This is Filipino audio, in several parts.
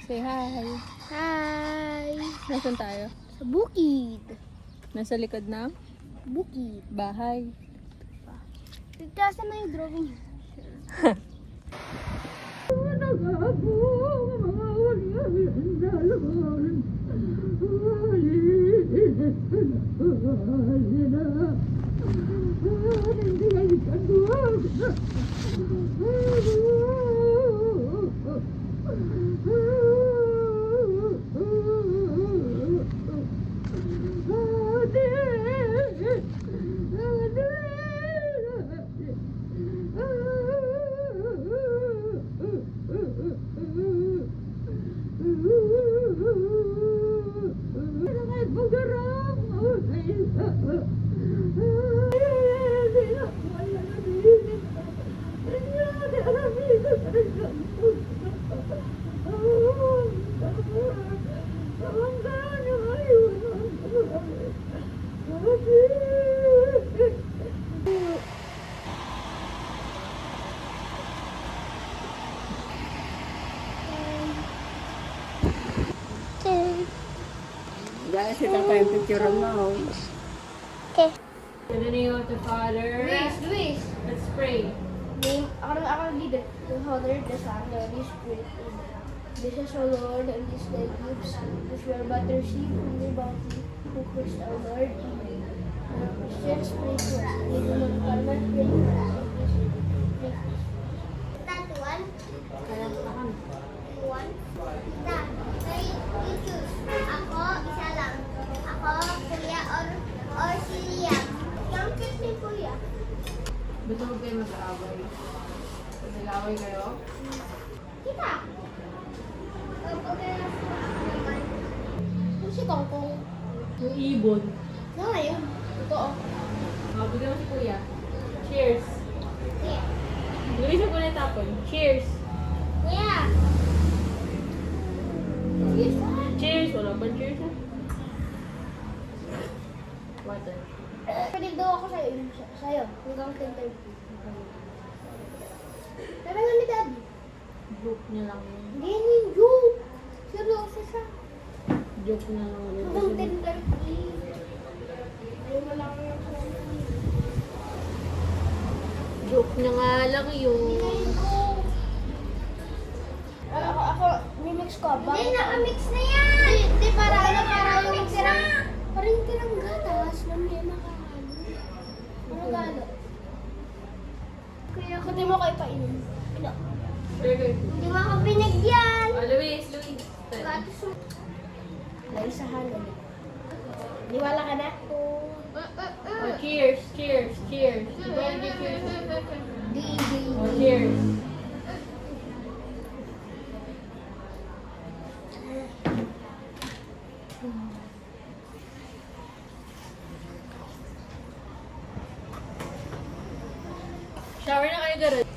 Say hi. Hi! Nasaan tayo? Sa bukid. Nasa likod ng Bukid. bahay. Tigtasan na yung drawing. Guys, ito tayong picture mo. Okay. In the name of the Father. Luis. Let's pray. Name, ako leader. The Father, the Son, the Holy Spirit. This is our Lord, and this thy gifts, which we are but to receive from thy bounty, through Christ our Lord. Amen. Christians, pray for us. In the name of the Father, pray for us. That one. One. That. Sorry, you choose. Ako, isa lang. Ako, Kuya or si Liam. Yung cute ni Kuya. Ba't huwag kayo mag-aaway? Pag nag-aaway kayo? Kita. Okay na naman. Kung si Kongkong. Yung ibon. Na ngayon. Totoo. Bigyan mo si Kuya. Cheers. Kuya. Bilisan ko na tapon. Cheers. Kuya. Yes, Cheers. Wala pang cheers ha? Water. pwede daw ako sa'yo. Hanggang 10:30. Pero nga ni Daddy. Joke niya lang yun. Hindi yan yung joke. Seryoso siya. Joke niya lang yun. Hanggang 10:30. Ayaw mo lang yung Joke niya nga lang yun. Ako, mimix ko. Hindi, nakamix na yan. Hindi, para ano, para Nakamix yung na. para yung tirang gatas na may makakano. Ano gano? Kuya, Kundi mo kayo painom. Ino. Burger. hindi mo ako binigyan. Oh, Luis. Gatos mo. Dahil sa halon. Niwala ka na? Oh, cheers. Cheers. Cheers. Diba yung cheers? Oh, cheers. Shower na kayo, Garot.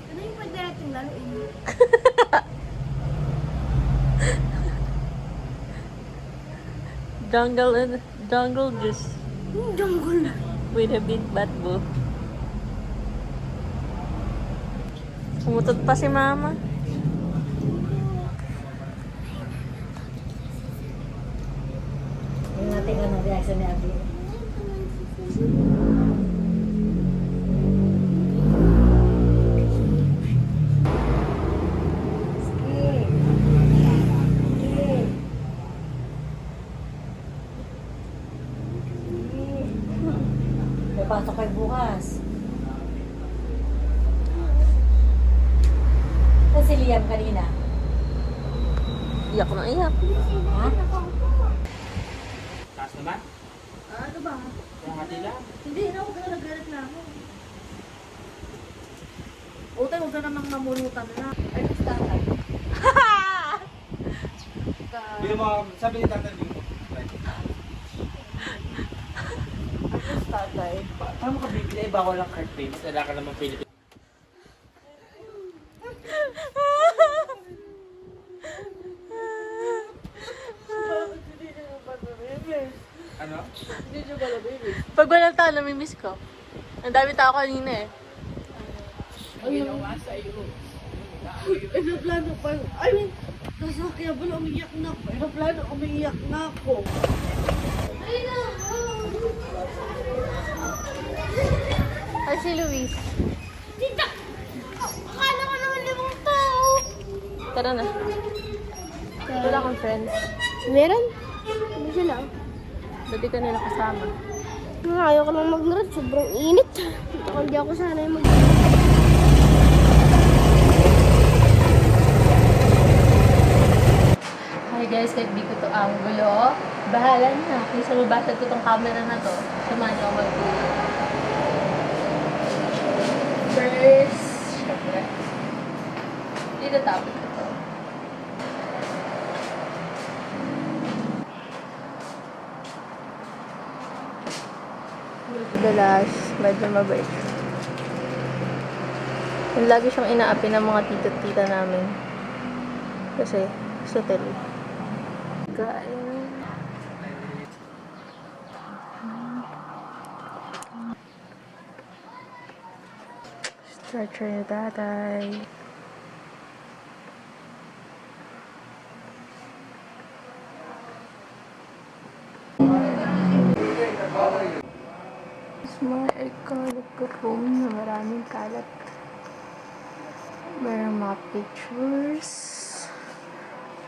Ano yung pwede natin laruin? Jungle juice Jungle. with a big bat boo. Umutot pa si Mama. Yung natin anong reaction ni Abby. Sige. Sige. May pasok kayo bukas. Saan si Liam kanina? Iyak na iyak. Ha? Taas naman? Ano ba? Yung hati lang? Hindi na ako nagalit na ako. Utay, huwag ka namang mamulutan na. Ay, gusto ka. Bili mo, sabi ni Tatay Bing. Tatay. Paano ka bibili? Bawal ang card payments. Wala ka naman Philippines. Ano? Pag walang tao, namimiss ko. Ang dami tao kanina eh. ginawa sa'yo. Aeroplano pa. I mean, nasakyan pala umiyak na ako. Aeroplano umiyak na ako. Ay, si Luis. Tita! Akala ko naman limang tao. Tara na. Wala kang friends. Meron? Hindi sila. Ba't ka nila kasama? Ayaw ko lang mag-ride. Sobrang init. Hindi ako sanay mag Hi guys, kahit di ko to angulo, bahala na. Kaysa mabasag ko tong camera na to, samahan niyo ako mag-ulo. First, syempre, dito topic ko to. Dalas, medyo mabait. Lagi siyang inaapi ng mga tito-tita namin. Kasi, sa tele. Kain. Stretcher ni tatay. Mas mga iconic room na maraming kalat. Merong mga pictures.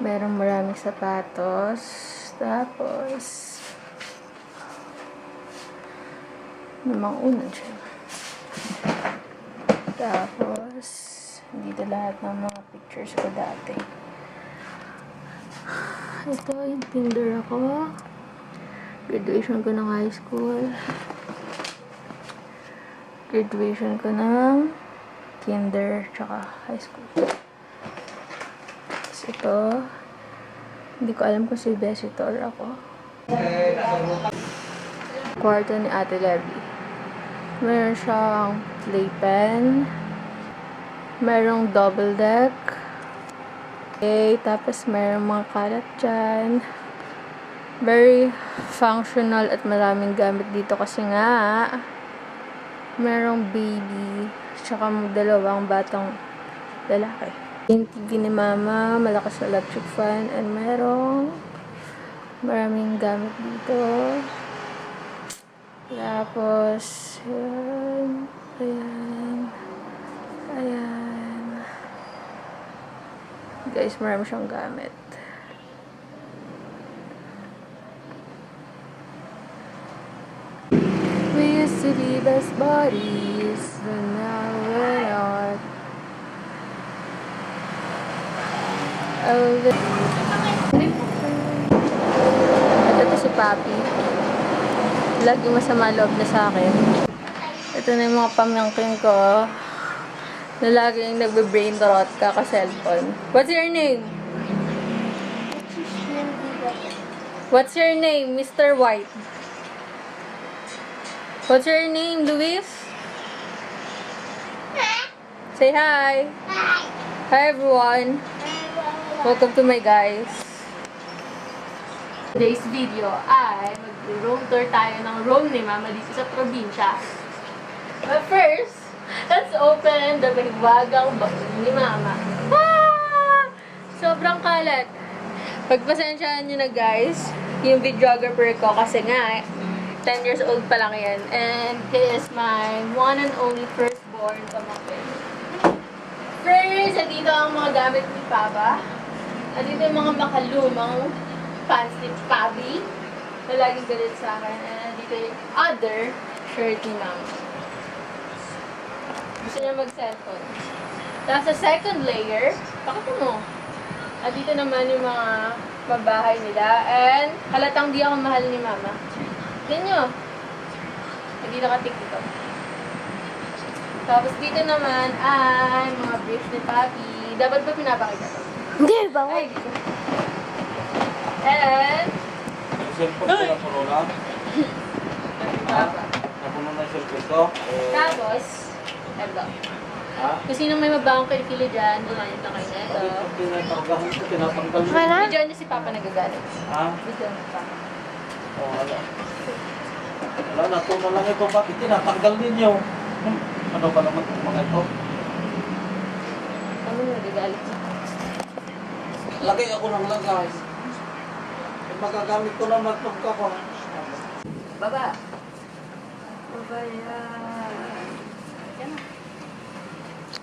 Merong maraming sapatos. Tapos, namang unan siya. Tapos, dito lahat ng mga pictures ko dati. Ito, yung Tinder ako. Graduation ko ng high school. Graduation ko ng kinder, tsaka high school. Tapos ito, hindi ko alam kung si Bessie to or ako. Kwarto ni Ate Levy. Meron siyang playpen. Merong double deck. Okay, tapos merong mga kalat dyan. Very functional at maraming gamit dito kasi nga merong baby tsaka dalawang batang lalaki. Yung TV ni mama, malakas na electric fan, and merong maraming gamit dito. Tapos ayan, ayan, ayan. Guys, marami siyang gamit. We used to be best buddies, and now we're not. Ito to si Papi. Lagi masama loob na sa akin. Ito na yung mga pamangkin ko na laging nagbe-brain rot kaka-cellphone. What's your name? What's your name, Mr. White? What's your name, Luis? Say hi. Hi, everyone. Welcome to my guys. Today's video ay mag-roam tour tayo ng room ni Mama dito sa probinsya. But first, let's open the mahiwagang baon ni Mama. Ah! Sobrang kalat. Pagpasensyaan nyo na guys, yung videographer ko kasi nga, 10 years old pa lang yan. And he is my one and only firstborn pamangkin. First, dito ang mga gamit ni Papa. At dito yung mga makalumang pants ni Pabi na laging galit sa akin. And dito yung other shirt ni Mama. Gusto niya mag-cellphone. Tapos sa second layer, pakita mo. At dito naman yung mga mabahay nila. And halatang di ako mahal ni Mama. Tignan nyo. Hindi nakatik ito. Tapos dito naman ay mga briefs ni Papi. Dapat ba pinapakita ito? Hindi, bawal. Ay, dito. And Yung cellphone ko napuno na. Papa. Napuno na yung cellphone ko. Tapos, ito. Ha? Kung sinong may mabangong kilikili dyan, ginamit na kayo na ito. Tinatanggal ko, tinatanggal mo. Okay na? Video niyo si Papa nagagalit. Ha? Video niyo si Papa. Oh, wala. Wala, natuno lang ito. Bakit tinatanggal ninyo? Ano ba naman itong mga ito? magagalit siya. Lagay ako ng lagay. Magagamit ko naman pagka ko. Baba. Baba yan.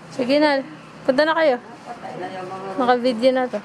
Sige na. Punta na kayo. Naka-video na to.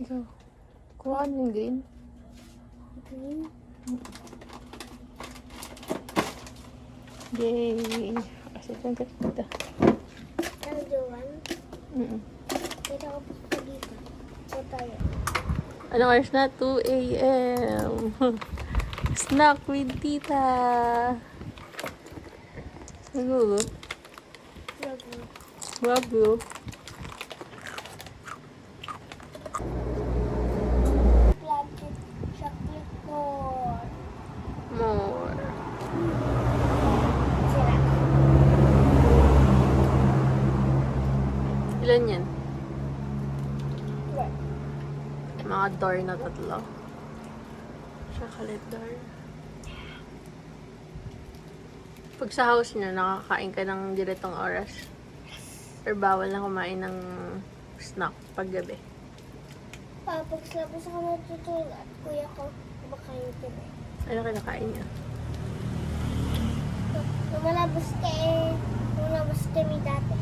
Ikaw. Kuha ka ng green. Green. Yay! Kasi ito ang dito. Another one. Pero ako pa dito. So tayo. Anong oras na? 2 a.m. Snack with tita. Nagulo. Bago. Planted chocolate more. More. Sira. Ilan yan? What? Mga door na tatlo. Chocolate door. Pag sa house nyo, nakakain ka ng diretong oras? Or bawal na kumain ng snack paggabi? Pag labas ako natutulog at kuya ko, kumakain kami. Ano kinakain niya? Nung malabas kami dati.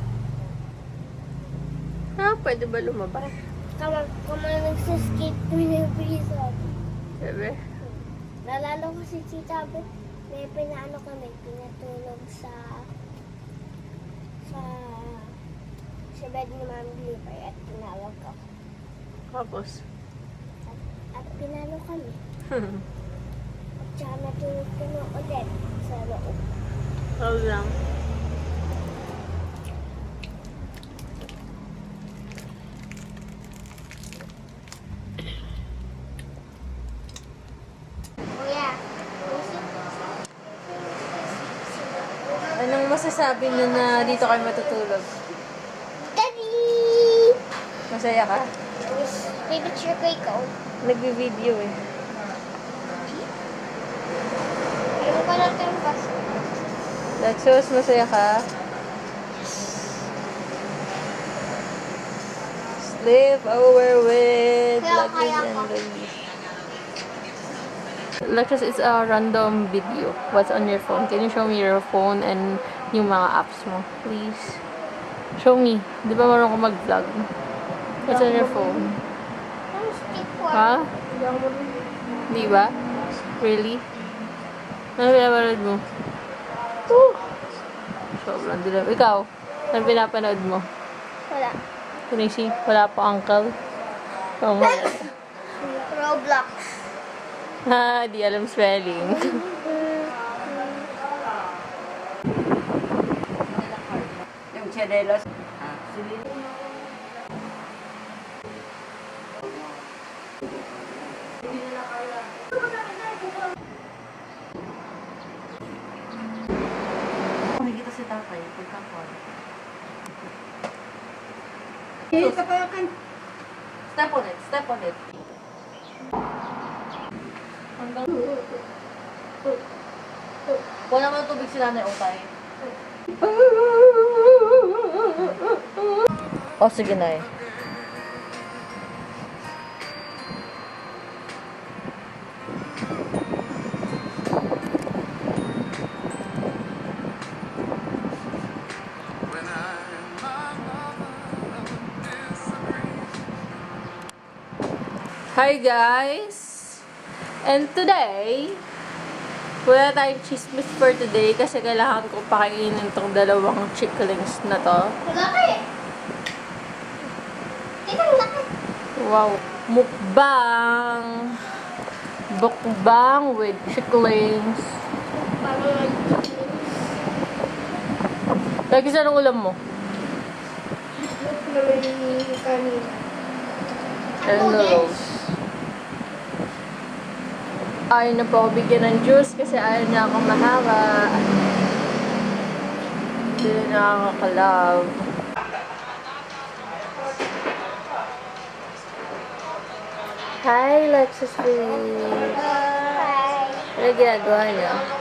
Pwede ba lumabas? Kama nagsiskate kami ng prison. Bebe? Nalala ko si Tita Abel, may pinaano kami, pinatulog sa bed ni Mami Lipay at tinawag ako. Tapos? At pinano kami. At saka natulog kami ulit sa loob. Ikaw lang. Kuya, Anong masasabi nyo na dito kayo matutulog? Daddy! Masaya ka? May picture ko ikaw. Nagbi-video eh. Ano pa natin yung bus? Lexus, masaya ka? Sleep over with Kaya Lexus kaya and ko. Luis. Lexus is a random video. What's on your phone? Can you show me your phone and yung mga apps mo? Please. Show me. Di ba marunong ko mag-vlog? What's on your phone? Ang stick ko. Ha? Di ba? Really? Ano pinapanood mo? Sobrang dilim. Ikaw? Ano pinapanood mo? Wala. Kunisi? Wala po, uncle? Oh, Roblox. ha, di alam spelling. Yung chanelas. Makikita si tatay pagkakon. Step on it, step on it. Hanggang... Wala naman tubig si Nanay Otay. O, sige na eh. Hi guys! And today, wala tayong chismis for today kasi kailangan ko pakainin tong dalawang chicklings na to. Laki! Tingnan laki! Wow! Mukbang! Bukbang with chicklings. Parang Lagi sa anong ulam mo? look na may kanin. And noodles. Ayaw na po ako bigyan ng juice kasi ayaw niya akong mahaba. Hindi na nakaka-love. Hi, Lexus baby. Hi. Ano ginagawa niya?